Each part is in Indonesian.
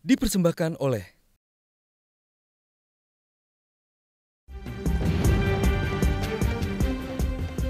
Dipersembahkan oleh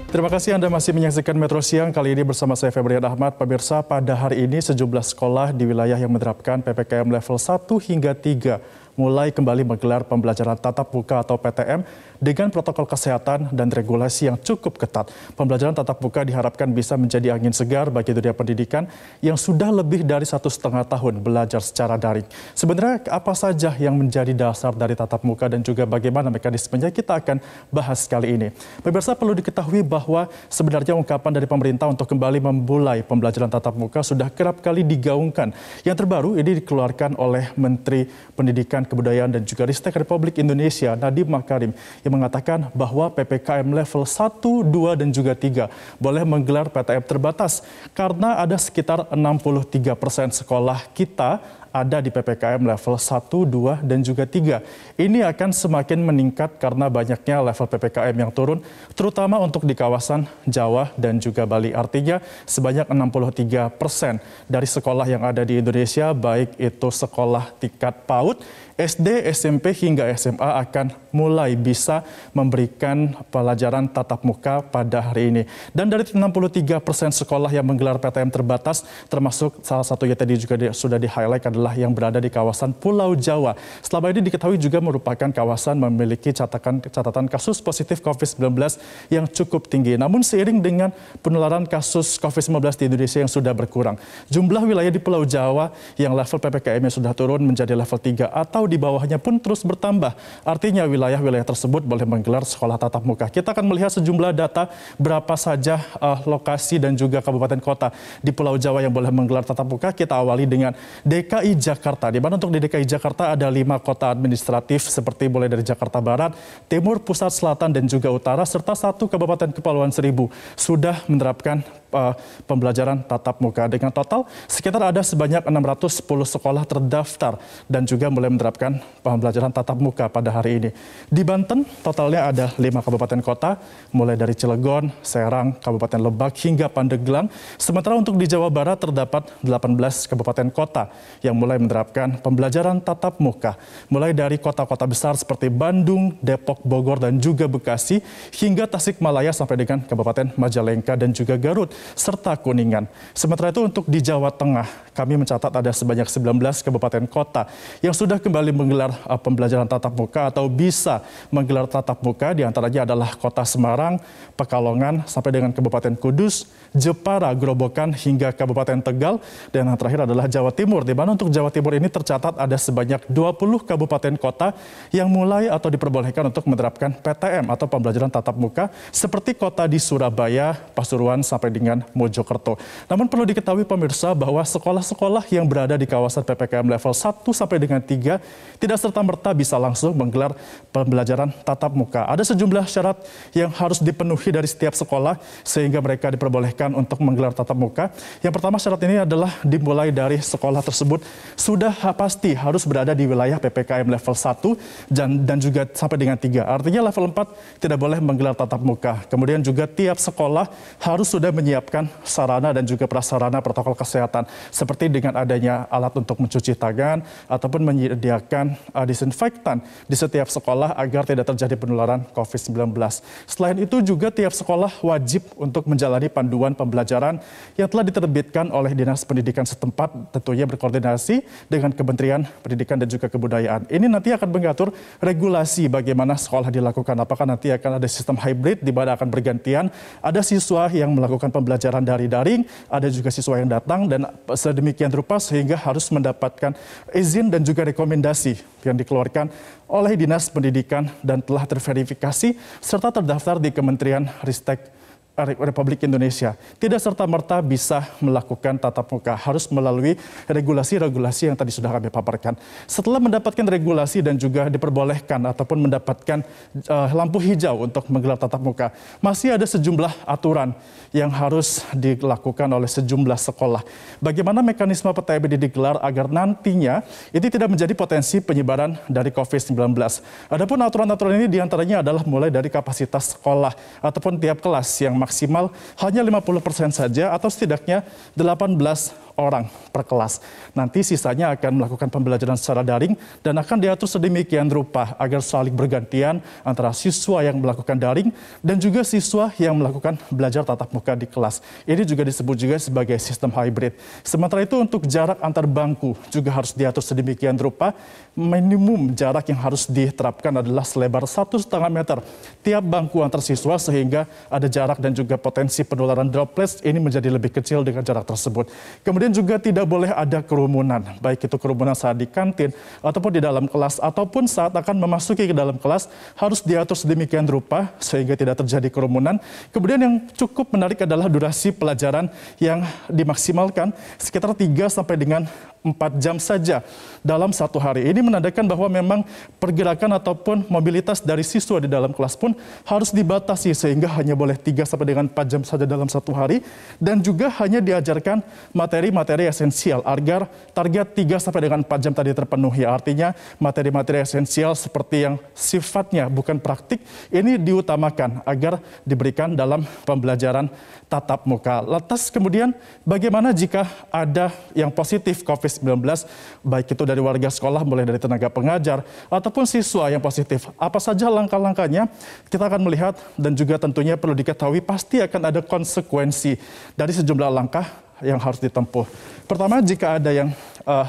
Terima kasih Anda masih menyaksikan Metro Siang. Kali ini bersama saya Febrian Ahmad. Pemirsa, pada hari ini sejumlah sekolah di wilayah yang menerapkan PPKM level 1 hingga 3 mulai kembali menggelar pembelajaran tatap muka atau PTM dengan protokol kesehatan dan regulasi yang cukup ketat. Pembelajaran tatap muka diharapkan bisa menjadi angin segar bagi dunia pendidikan yang sudah lebih dari 1,5 tahun belajar secara daring. Sebenarnya apa saja yang menjadi dasar dari tatap muka dan juga bagaimana mekanismenya, kita akan bahas kali ini. Pemirsa, perlu diketahui bahwa sebenarnya ungkapan dari pemerintah untuk kembali memulai pembelajaran tatap muka sudah kerap kali digaungkan. Yang terbaru ini dikeluarkan oleh Menteri Pendidikan, Kebudayaan dan juga Ristek Republik Indonesia Nadiem Makarim yang mengatakan bahwa PPKM level 1, 2 dan juga 3 boleh menggelar PTM terbatas karena ada sekitar 63% sekolah kita ada di PPKM level 1, 2, dan juga 3. Ini akan semakin meningkat karena banyaknya level PPKM yang turun, terutama untuk di kawasan Jawa dan juga Bali. Artinya sebanyak 63% dari sekolah yang ada di Indonesia, baik itu sekolah tingkat PAUD, SD, SMP, hingga SMA akan mulai bisa memberikan pelajaran tatap muka pada hari ini. Dan dari 63% sekolah yang menggelar PTM terbatas, termasuk salah satunya tadi juga sudah di-highlight adalah yang berada di kawasan Pulau Jawa. Selama ini diketahui juga merupakan kawasan memiliki catatan kasus positif COVID-19 yang cukup tinggi. Namun seiring dengan penularan kasus COVID-19 di Indonesia yang sudah berkurang, jumlah wilayah di Pulau Jawa yang level PPKM-nya sudah turun menjadi level 3 atau di bawahnya pun terus bertambah. Artinya wilayah-wilayah tersebut boleh menggelar sekolah tatap muka. Kita akan melihat sejumlah data berapa saja lokasi dan juga kabupaten kota di Pulau Jawa yang boleh menggelar tatap muka. Kita awali dengan DKI Jakarta, di mana untuk di DKI Jakarta ada 5 kota administratif seperti mulai dari Jakarta Barat, Timur, Pusat, Selatan, dan juga Utara, serta 1 Kabupaten Kepulauan Seribu sudah menerapkan pembelajaran tatap muka. Dengan total sekitar ada sebanyak 610 sekolah terdaftar dan juga mulai menerapkan pembelajaran tatap muka pada hari ini. Di Banten totalnya ada 5 kabupaten kota, mulai dari Cilegon, Serang, Kabupaten Lebak, hingga Pandeglang. Sementara untuk di Jawa Barat terdapat 18 kabupaten kota yang mulai menerapkan pembelajaran tatap muka. Mulai dari kota-kota besar seperti Bandung, Depok, Bogor, dan juga Bekasi, hingga Tasikmalaya sampai dengan Kabupaten Majalengka dan juga Garut, serta Kuningan. Sementara itu untuk di Jawa Tengah, kami mencatat ada sebanyak 19 kabupaten kota yang sudah kembali menggelar pembelajaran tatap muka atau bisa menggelar tatap muka. Di antaranya adalah Kota Semarang, Pekalongan, sampai dengan Kabupaten Kudus, Jepara, Grobogan, hingga Kabupaten Tegal. Dan yang terakhir adalah Jawa Timur, di mana untuk Jawa Timur ini tercatat ada sebanyak 20 kabupaten kota yang mulai atau diperbolehkan untuk menerapkan PTM atau pembelajaran tatap muka, seperti kota di Surabaya, Pasuruan, sampai dengan Mojokerto. Namun perlu diketahui pemirsa bahwa sekolah-sekolah yang berada di kawasan PPKM level 1 sampai dengan 3 tidak serta-merta bisa langsung menggelar pembelajaran tatap muka. Ada sejumlah syarat yang harus dipenuhi dari setiap sekolah sehingga mereka diperbolehkan untuk menggelar tatap muka. Yang pertama, syarat ini adalah dimulai dari sekolah tersebut sudah pasti harus berada di wilayah PPKM level 1 dan juga sampai dengan 3. Artinya level 4 tidak boleh menggelar tatap muka. Kemudian juga tiap sekolah harus sudah menyiapkan sarana dan juga prasarana protokol kesehatan seperti dengan adanya alat untuk mencuci tangan ataupun menyediakan disinfektan di setiap sekolah agar tidak terjadi penularan COVID-19. Selain itu juga tiap sekolah wajib untuk menjalani panduan pembelajaran yang telah diterbitkan oleh Dinas Pendidikan setempat, tentunya berkoordinasi dengan Kementerian Pendidikan dan juga Kebudayaan. Ini nanti akan mengatur regulasi bagaimana sekolah dilakukan. Apakah nanti akan ada sistem hybrid di mana akan bergantian, ada siswa yang melakukan pembelajaran dari daring, ada juga siswa yang datang, dan sedemikian rupa sehingga harus mendapatkan izin dan juga rekomendasi yang dikeluarkan oleh Dinas Pendidikan dan telah terverifikasi serta terdaftar di Kementerian Ristek Republik Indonesia. Tidak serta-merta bisa melakukan tatap muka, harus melalui regulasi-regulasi yang tadi sudah kami paparkan. Setelah mendapatkan regulasi dan juga diperbolehkan ataupun mendapatkan lampu hijau untuk menggelar tatap muka, masih ada sejumlah aturan yang harus dilakukan oleh sejumlah sekolah. Bagaimana mekanisme PTM ini digelar agar nantinya ini tidak menjadi potensi penyebaran dari COVID-19. Adapun aturan-aturan ini diantaranya adalah mulai dari kapasitas sekolah ataupun tiap kelas yang maksimal hanya 50% saja atau setidaknya 18 orang per kelas. Nanti sisanya akan melakukan pembelajaran secara daring dan akan diatur sedemikian rupa agar saling bergantian antara siswa yang melakukan daring dan juga siswa yang melakukan belajar tatap muka di kelas. Ini juga disebut juga sebagai sistem hybrid. Sementara itu untuk jarak antar bangku juga harus diatur sedemikian rupa. Minimum jarak yang harus diterapkan adalah selebar 1,5 meter tiap bangku antar siswa sehingga ada jarak dan juga potensi penularan droplets ini menjadi lebih kecil dengan jarak tersebut. Kemudian juga tidak boleh ada kerumunan, baik itu kerumunan saat di kantin ataupun di dalam kelas ataupun saat akan memasuki ke dalam kelas harus diatur sedemikian rupa sehingga tidak terjadi kerumunan. Kemudian yang cukup menarik adalah durasi pelajaran yang dimaksimalkan sekitar 3 sampai dengan 4 jam saja dalam satu hari. Ini menandakan bahwa memang pergerakan ataupun mobilitas dari siswa di dalam kelas pun harus dibatasi sehingga hanya boleh 3 sampai dengan 4 jam saja dalam satu hari dan juga hanya diajarkan materi-materi esensial agar target 3 sampai dengan 4 jam tadi terpenuhi. Artinya materi-materi esensial seperti yang sifatnya bukan praktik ini diutamakan agar diberikan dalam pembelajaran tatap muka. Lantas kemudian bagaimana jika ada yang positif COVID-19, baik itu dari warga sekolah, mulai dari tenaga pengajar, ataupun siswa yang positif. Apa saja langkah-langkahnya? Kita akan melihat dan juga tentunya perlu diketahui pasti akan ada konsekuensi dari sejumlah langkah yang harus ditempuh. Pertama, jika ada yang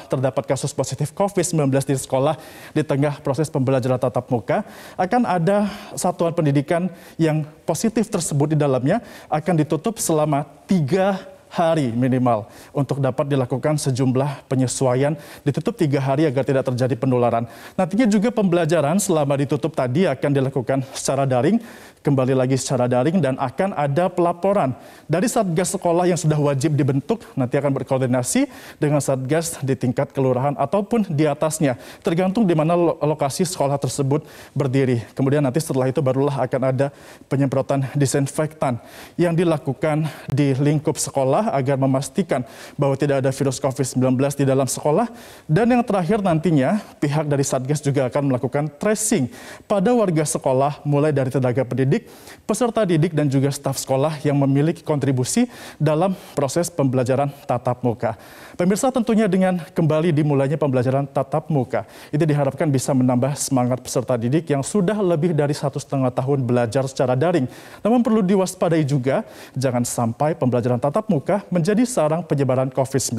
terdapat kasus positif COVID-19 di sekolah di tengah proses pembelajaran tatap muka, akan ada satuan pendidikan yang positif tersebut di dalamnya akan ditutup selama 3 hari minimal untuk dapat dilakukan sejumlah penyesuaian, ditutup 3 hari agar tidak terjadi penularan. Nantinya juga pembelajaran selama ditutup tadi akan dilakukan secara daring, kembali lagi secara daring dan akan ada pelaporan dari Satgas sekolah yang sudah wajib dibentuk, nanti akan berkoordinasi dengan Satgas di tingkat kelurahan ataupun di atasnya, tergantung di mana lokasi sekolah tersebut berdiri. Kemudian nanti setelah itu barulah akan ada penyemprotan disinfektan yang dilakukan di lingkup sekolah agar memastikan bahwa tidak ada virus COVID-19 di dalam sekolah. Dan yang terakhir nantinya pihak dari Satgas juga akan melakukan tracing pada warga sekolah mulai dari tenaga pendidik, peserta didik dan juga staf sekolah yang memiliki kontribusi dalam proses pembelajaran tatap muka. Pemirsa, tentunya dengan kembali dimulainya pembelajaran tatap muka, itu diharapkan bisa menambah semangat peserta didik yang sudah lebih dari 1,5 tahun belajar secara daring. Namun perlu diwaspadai juga, jangan sampai pembelajaran tatap muka menjadi sarang penyebaran COVID-19.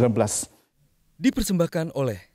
Dipersembahkan oleh